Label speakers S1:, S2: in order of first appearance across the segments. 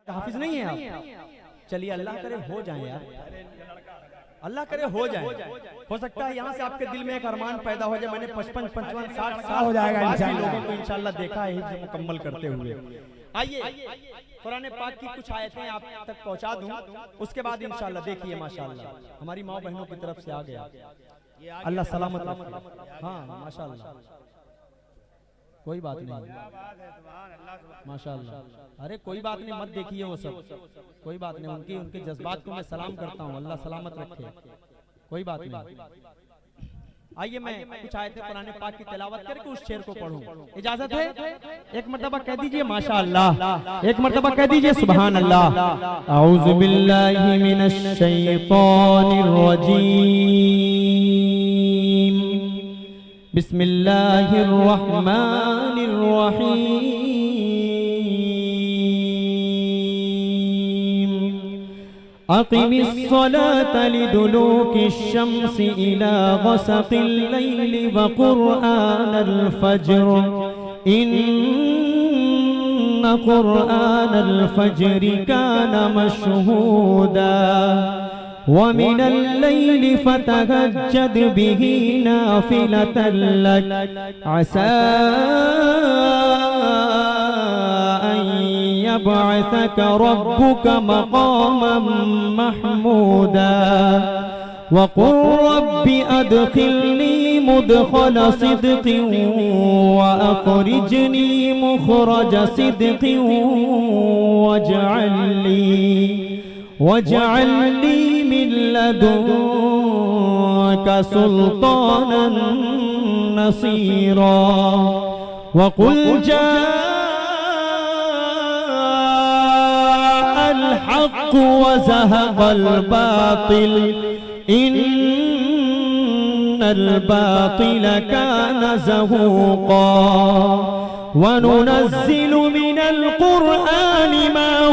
S1: हाफिज नहीं है आप? चलिए अल्लाह करे हो जाए यार, अल्लाह करे हो जाए। हो सकता है यहाँ से आपके दिल में एक अरमान पैदा हो जाए। मैंने 55, 55, 60 साल
S2: हो जाएगा इंशाअल्लाह।
S1: लोगों को इंशाअल्लाह देखा है हिफ्ज़ मुकम्मल करते हुए। आइए कुरान पाक की कुछ आयतें आप तक पहुँचा दूं, उसके बाद इंशाअल्लाह देखिए माशाअल्लाह हमारी माँ बहनों की तरफ से आ गया, अल्लाह सलामत रखे। हाँ माशाअल्लाह, कोई बात नहीं, माशाअल्लाह। अरे कोई बात नहीं, मत देखिए वो सब, कोई बात नहीं। उनके जज्बात को मैं सलाम करता हूँ, अल्लाह सलामत रखे, कोई बात नहीं। आइए मैं कुछ आयतें कुरान पाक की तिलावत करके उस शेर को पढ़ूं, इजाजत है? एक मर्तबा कह दीजिए माशाअल्लाह, एक मर्तबा कह दीजिए सुभान अल्लाह। औज़ु बिल्लाहि मिनश शैतानिर रजीम, बिस्मिल्लाहिर रहमानिर रहीम। अक़िमिस सलाता लिदुलूकिश शम्सि इला ग़सक़िल लैलि व क़ुरआनल फ़ज्र, इन्न क़ुरआनल फ़ज्रि कान मशहूदा, वमिनल लैलि फ़तहज्जद बिही नाफ़िलतन लक, असा अन यबअसक रब्बुक मक़ामन महमूदा, वक़ुल रब्बि अदखिलनी मुदखल सिद्क़िन व अख़रिजनी मुख़रज सिद्क़िन वजअल ली मिन लदुनक सुल्तानन नसीरा, वक़ुल जाअल हक़्क़ु व ज़हक़ल बातिल, इन्नल बातिल कान ज़हूक़ा, वनुनज़्ज़िलु मिनल क़ुरआनि मा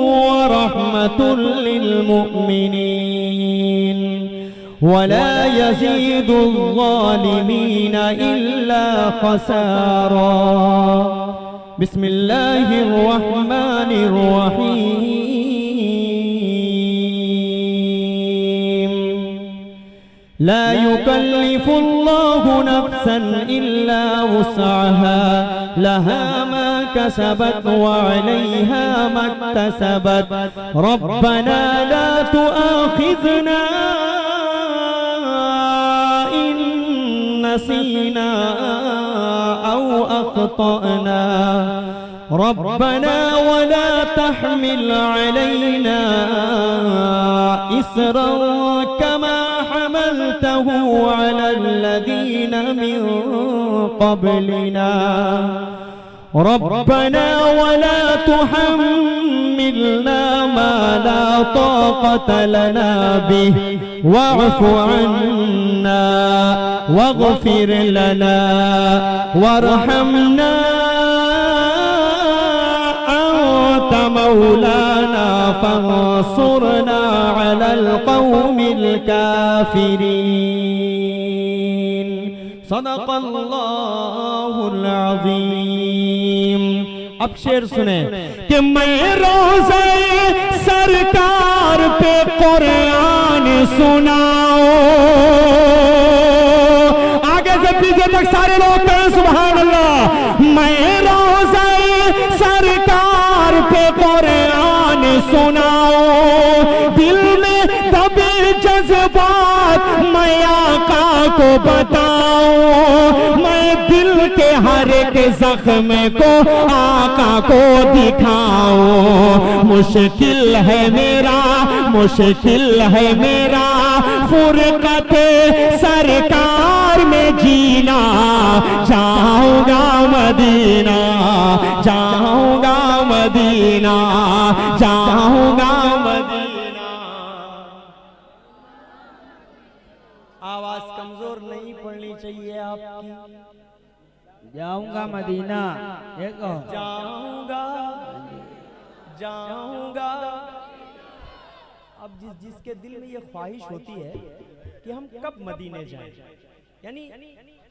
S1: व रहमतुल लिल मुमिनीन, वला यज़ीदुज़ ज़ालिमीन इल्ला ख़सारा। बिस्मिल्लाहिर रहमानिर रहीम। ला युकल्लिफुल्लाहु नफ्सन इल्ला वुस्अहा, लहा मा कसबत व अलैहा मक्तसबत, रब्बना ला तुआखिज़ना इन नसीना औ अख़्तअना, रब्बना वला तहमिल अलैना इसरन कमा हमलतहु अलल्लज़ीन मिन क़ब्लिना, रब्बना वला तुहम्मिलना मा ला ताक़त लना बिहि वअफ़ु अन्ना वग़फ़िर लना वरहमना अंत मौलाना फंसुरना अलल क़ौमिल काफ़िरीन। सदक़ल्लाहुल अज़ीम। अब शेर सुने कि मैं रोज़े सरकार पे कुरान सुनाओ, आगे से पीछे तक सारे लोग कहें सुभान अल्लाह। मैं रोज़े सरकार पे कुरान सुनाओ, दिल में दबे जज्बात मैं आका को बताऊं, मैं दिल के हर एक जख्म को आका को दिखाऊं। मुश्किल है मेरा फुरकत सरकार में जीना, जाऊंगा मदीना, जाऊंगा मदीना, जाऊंगा मदीना। आवाज कमजोर नहीं पड़नी चाहिए आपकी।
S2: जाऊंगा मदीना, देखो
S1: जाऊंगा जाऊंगा। अब जिसके दिल में ये ख्वाहिश होती है कि हम कब मदीने जाएं, यानी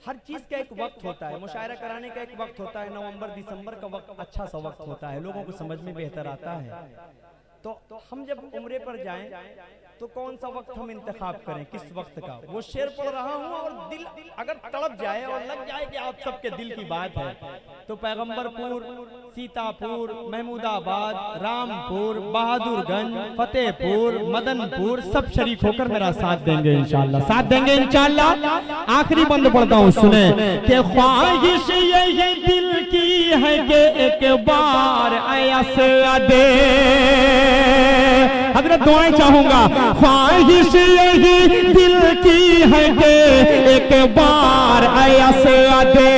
S1: हर चीज का एक वक्त होता है, मुशायरा कराने का एक वक्त होता है। नवंबर दिसंबर का वक्त अच्छा सा वक्त होता है, लोगों को समझ में बेहतर आता है। तो हम जब उम्रे पर जाएं तो कौन सा वक्त हम इंतखाब करें, किस वक्त का? वो शेर पढ़ रहा हूँ और दिल अगर तड़प जाए और लग जाए कि आप सबके दिल की बात है, तो पैगंबरपुर, सीतापुर, महमूदाबाद, रामपुर, बहादुरगंज, फतेहपुर, मदनपुर सब शरीक होकर मेरा साथ देंगे इंशाल्लाह, साथ देंगे इंशाल्लाह। आखिरी बंद पढ़ता हूँ, सुने कि ख्वाहिश यही दिल की है कि एक बार ऐसा दे। हजरत दुआएं चाहूंगा, ख्वाहिश यही दिल की है कि एक बार ऐसा दे,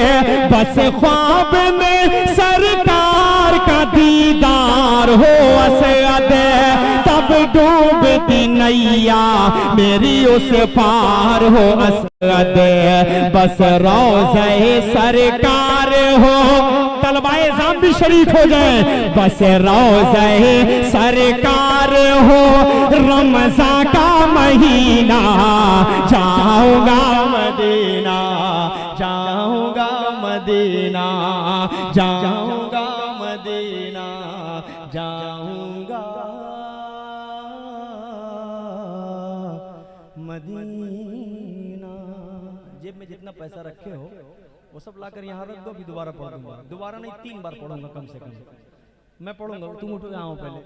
S1: बस ख्वाब में सरकार का दीदार हो ऐसा दे, तब डूबती नैया मेरी उस पार हो ऐसा दे, बस रोज़े सरकार हो, तलवाए जाम भी शरीक हो जाए, बस रोज़े सरकार हो, रमज़ान का महीना जाऊंगा मदीना, जाऊंगा मदीना, जाऊंगा मदीना, जाऊंगा मदीना। जेब में जितना पैसा रखे हो वो सब लाकर यहाँ रख दो, भी दोबारा पढ़ दूंगा, दोबारा नहीं 3 बार पढ़ूंगा कम से कम। मैं पढ़ूंगा, तुम उठो जाओ पहले,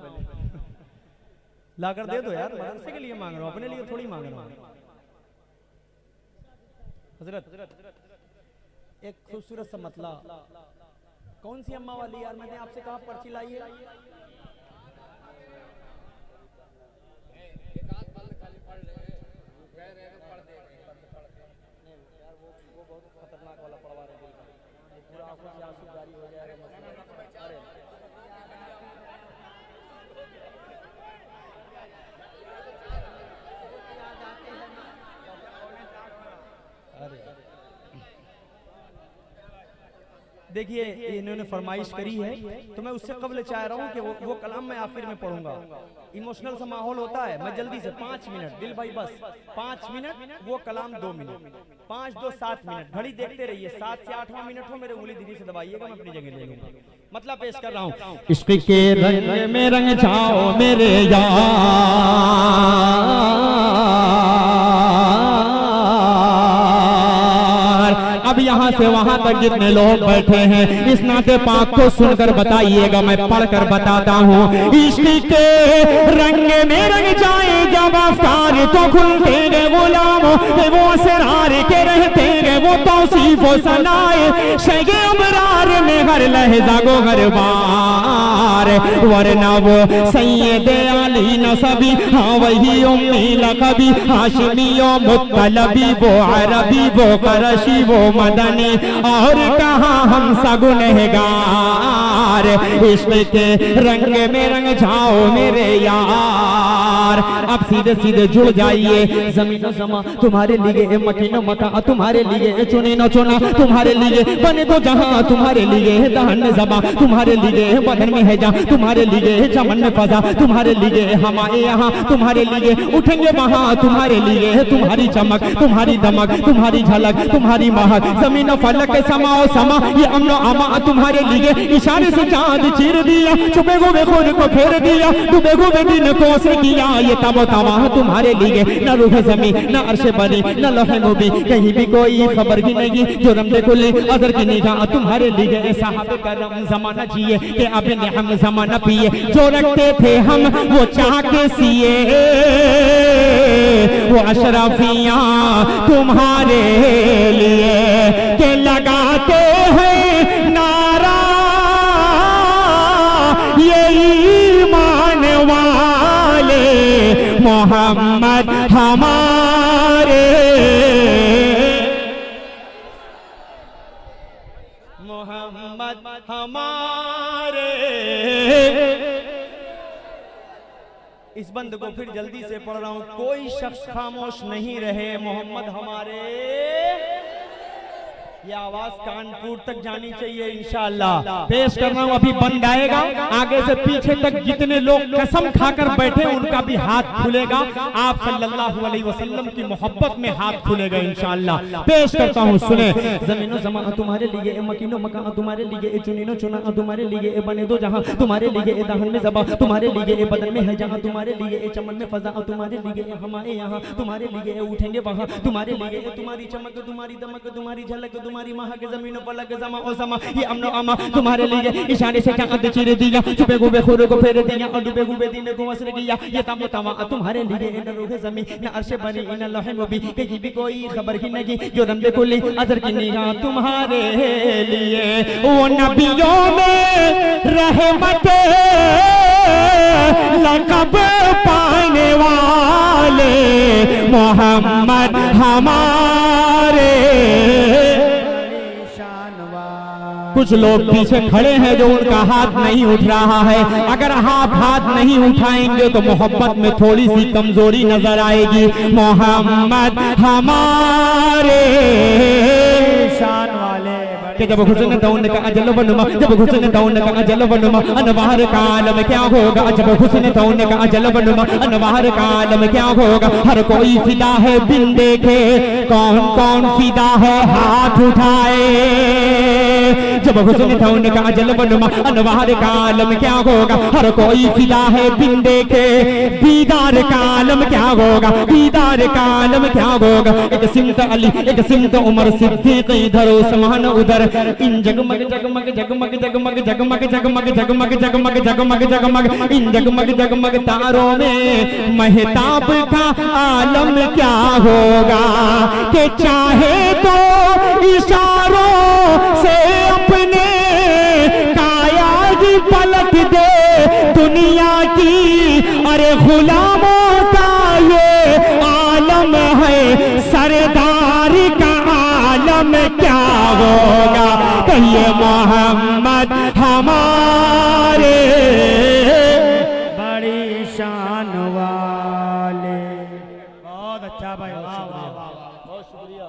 S1: लाकर दे दो यार, मदरसे के लिए मांग रहा हूँ, अपने लिए थोड़ी मांग रहा हूँ। हजरत एक खूबसूरत सा मतला, कौन सी अम्मा वाली यार, मैंने आपसे कहा पर्ची लाइए। देखिए इन्होंने फरमाइश करी है, तो मैं उससे कबल चाह रहा हूँ कि वो कलाम मैं आखिर में पढ़ूंगा। इमोशनल सा माहौल होता है, मैं जल्दी से 5 मिनट, दिल भाई बस 5 मिनट, वो कलाम 2 मिनट, 5 2 7 मिनट, घड़ी देखते रहिए, 7 से 8वां मिनट हो मेरे उंगली धीरे से दबाइएगा, मैं अपनी जगह ले लूंगा। मतलब पेश कर रहा हूँ, इश्क के रंग में रंग जाओ मेरे यार, अब यहाँ से वहां तक जितने लोग बैठे हैं इस नाते पाक को सुनकर बताइएगा, मैं पढ़कर बताता हूँ। इश्क के रंग में रंग जाए जब अफकार तो खुलते गए गुलामों, वो असरार के रहते गए वो तौसीफ वो सनाए, शगे अबरार में हर लहजा गो हर बार, वरना वो सैयद अली नसबी, हाँ वही उम्मी लकबी, हाशमी मुत्तलबी, वो अरबी वो करशी वो मदनी, और कहाँ हम सगुनहगार, इश्क के रंग में रंग जाओ मेरे यार। अब सीधे सीधे जुड़ जाइए, जमीन समा तुम्हारे लिए, मकीनो मका तुम्हारे लिए, चुने न चुना तुम्हारे लिए, बने तो जहां तुम्हारे लिए, दहन जबा तुम्हारे लिए, बदन में है जा तुम्हारे लिए, चमन में फजा तुम्हारे लिए, हमारे यहाँ तुम्हारे लिए, उठेंगे वहां तुम्हारे लिए, तुम्हारी चमक तुम्हारी दमक तुम्हारी झलक तुम्हारी महक, जमीन फलक समाओ समा ये अमनो अमा तुम्हारे लिए, इशारे से चांद चीर दिया, छुपे हुए खून को फेर दिया, डूबे हुए दिन को उसने किया, ये तबो तबाह तुम्हारे लिए, न रूह जमी न अर्श बनी न लोहे नूबी, कहीं भी कोई खबर भी नहीं, जो रमदे कुली अजर की निगाह तुम्हारे लिए, साहब करम जमाना जिए कि अब ने हम जमाना पिए, जो रखते थे हम वो चाह के सिए, वो अशरफियां तुम्हारे लिए के लगाते हैं नारा, ये ईमान वाले मोहम्मद हमारे, मोहम्मद हमारे। इस बंद को फिर जल्दी से पढ़ रहा हूं, कोई शख्स खामोश नहीं रहे, मोहम्मद हमारे, ये आवाज कानपुर तक जानी चाहिए इंशाअल्लाह। पेश कर रहा हूँ, अभी बन गाएगा, आगे से पीछे तक जितने लोग कसम खाकर बैठे उनका भी हाथ खुलेगा। आप सल्लल्लाहु अलैहि वसल्लम की मोहब्बत में हाथ खुलेगा इंशाअल्लाह। पेश करता हूँ, सुने। जमीनो जमा तुम्हारे लिए, मकीनो मकान तुम्हारे लिए, चुनीनो चुना तुम्हारे लिए, बने दो जहाँ तुम्हारे लिए, दहन में ज़बा तुम्हारे लिए, बदन में है जहाँ तुम्हारे लिए, चमन में फजा तुम्हारे लिए, हमारे यहाँ तुम्हारे लिए, उठेंगे वहाँ तुम्हारे लिए, तुम्हारी चमक तुम्हारी दमक तुम्हारी झलक तुम्हारी महक, जमीन पलक जमा ओ समा, ये अमनो अमा तुम्हारे लिए, इशारे से चांद चीर दिया, छुपे गुबे खुर को फेर दिया, और डूबे गुबे दिन को असर किया, ये तमो तमा तुम्हारे लिए, न रूह ज़मीं न अर्श बनी न लौह मुबी, कहीं भी कोई खबर ही नहीं, जो रंबे कुली अजर की निगाह तुम्हारे लिए, वो नबियों में रहमत लक़ब पाने वाले मोहम्मद हमारे। कुछ लोग पीछे खड़े हैं जो उनका हाथ नहीं उठ रहा है, अगर आप हाथ नहीं उठाएंगे तो मोहब्बत में थोड़ी सी कमजोरी नजर आएगी। मोहम्मद हमारे शान वाले कि जब हुस्न दौन का अजल वनुमा, जब हुस्न दौन का अजल वनुमा, अनवार का आलम क्या होगा, जब हुस्न दौन का अजल वनुमा, अनवार का आलम क्या होगा। हर कोई फिदा है बिन देखे, कौन कौन फिदा है हाथ उठाए। जब हुस्न दौन का अजल वनुमा, अनवार का आलम क्या होगा, हर कोई फिदा है बिन देखे। दीदार का आलम क्या होगा, दीदार का आलम क्या होगा। एक सिमत अली, एक सिमत उमर सिद्दीक, इधर उस्मान उधर, इन जगमग जगमग जगमग जगमग जगमग जगमग जगमग जगमग जगमग जगमग, इन जगमग जगमग तारों में महताब का आलम क्या होगा। कि चाहे तो इशारों से अपने काया की पलट दे दुनिया की, अरे गुलामों का ये आलम है, सरदार का आलम क्या होगा। कहिए मोहम्मद हमारे बड़ी शान वाले। बहुत अच्छा भाई, वाह वाह वाह, बहुत शुक्रिया।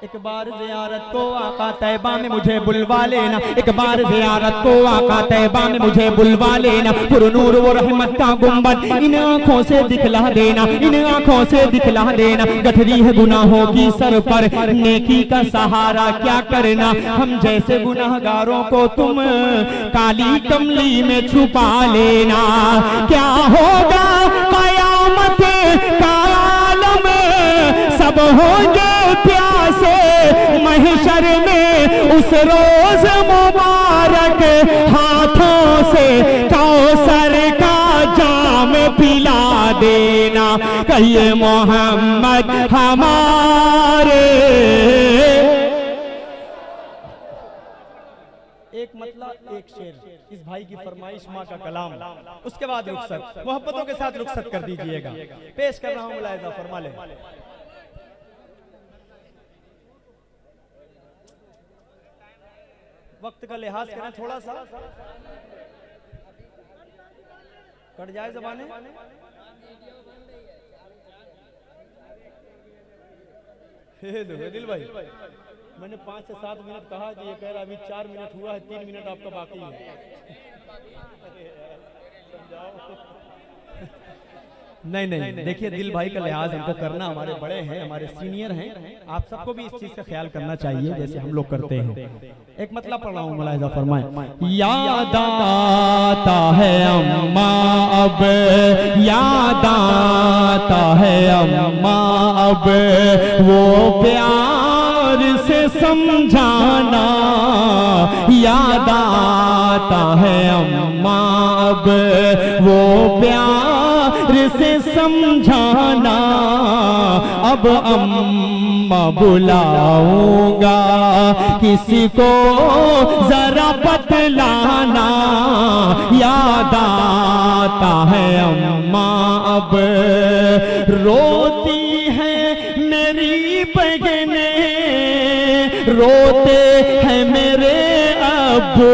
S1: एक बार ज़ियारत को आका तैबा में मुझे बुलवा लेना, एक बार ज़ियारत को आका तैबा में मुझे बुलवा लेना। पुरनूर वो रहमत का गुंबद इन आँखों से दिखला देना, इन आँखों से दिखला देना। गठरी है गुनाहों की सर पर, नेकी का सहारा क्या करना। हम जैसे गुनाहगारों को तुम काली कमली में छुपा लेना। क्या होगा क़यामत का आलम, सब होंगे प्यासे महशर में उस रोज मुबारक, हाथों से कौसर का जाम पिला देना। कहिए मोहम्मद हमारे। एक मतलब एक शेर, इस भाई की फरमाइश, माँ का कलाम, उसके बाद रुखसत, मोहब्बतों के साथ रुखसत कर दीजिएगा। पेश कर रहा हूँ, मुलाहिजा फरमा ले। वक्त का लिहाज करें थोड़ा सा, कट जाए ज़बाने। दिल भाई, मैंने 5 से 7 मिनट कहा कि ये कह रहा अभी 4 मिनट हुआ है, 3 मिनट आपका बाकी है। नहीं नहीं, देखिए दिल भाई का लिहाज हमको करना, हमारे बड़े हैं, हमारे सीनियर हैं, आप सबको भी इस चीज का ख्याल करना चाहिए जैसे हम लोग करते हैं। एक मतलब पढ़ रहा हूँ, मुलाहिजा फरमाएं। याद आता है अम्मा अब, याद आता है अम्मा अब, वो प्यार से समझाना। याद आता है अम्मा अब, वो प्यार से समझाना। अब अम्मा बुलाऊंगा किसी को जरा बतलाना। याद आता है अम्मा अब, रोती है मेरी बहने, रोते हैं मेरे अब्बू,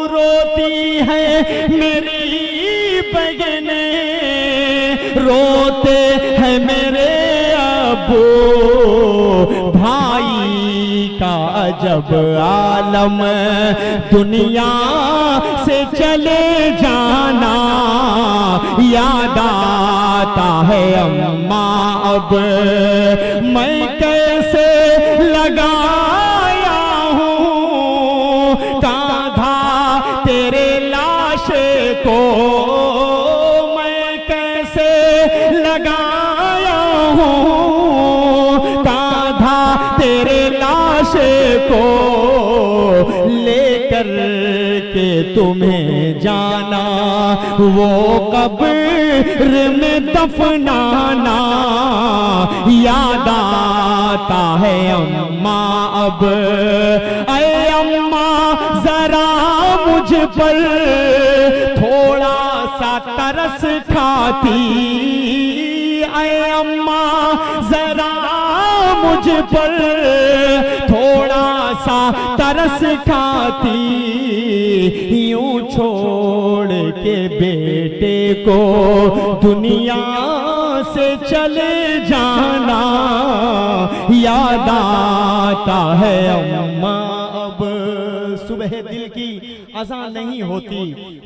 S1: रोती है मेरी रोते हैं मेरे अबू भाई का अजब आलम, दुनिया से चले जाना याद आता है अम्मा अब। मैं कैसे लगाया हूँ कांधा तेरे लाशे को, मैं कैसे लगाया हूँ कांधा तेरे लाशे को, लेकर के तुम्हें जाना वो कब्र में दफनाना याद आता है अम्मा अब। ऐ अम्मा जरा मुझ पर थोड़ा सा तरस खाती, ऐ अम्मा जरा मुझ पर थोड़ा सा तरस खाती, यूं छोड़ के बेटे को दुनिया से चले जाना याद आता है अम्मा अब। सुबह दिल की अज़ान नहीं होती,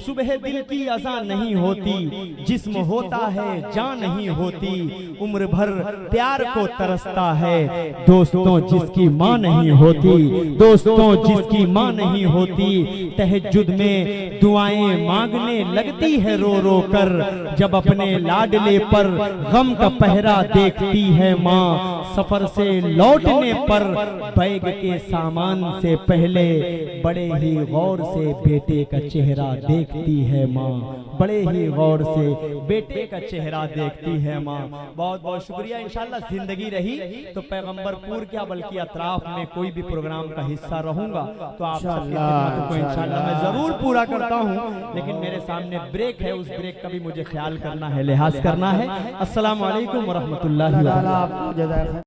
S1: सुबह दिल की अज़ान नहीं होती, जिस्म होता है जान नहीं होती, उम्र भर प्यार को तरसता है दोस्तों जिसकी माँ नहीं होती, दोस्तों जिसकी माँ नहीं होती, तहज्जुद में दुआएं मांगने लगती है रो रो कर, जब अपने लाडले पर गम का पहरा देखती है माँ, सफर से लौटने पर बैग के सामान से पहले बड़े ही गौर से बेटे का चेहरा देखती है माँ, बड़े ही गौर से बेटे का चेहरा देखती है माँ। बहुत बहुत शुक्रिया। इंशाल्लाह जिंदगी रही तो पैगंबरपुर क्या बल्कि अतराफ में कोई भी प्रोग्राम का हिस्सा रहूंगा तो आप सबकी खिदमत को इंशाल्लाह मैं जरूर पूरा करता हूँ, लेकिन मेरे सामने ब्रेक है, उस ब्रेक का भी मुझे ख्याल करना है, लिहाज करना है। अस्सलाम वालेकुम व रहमतुल्लाहि व बरकातहू।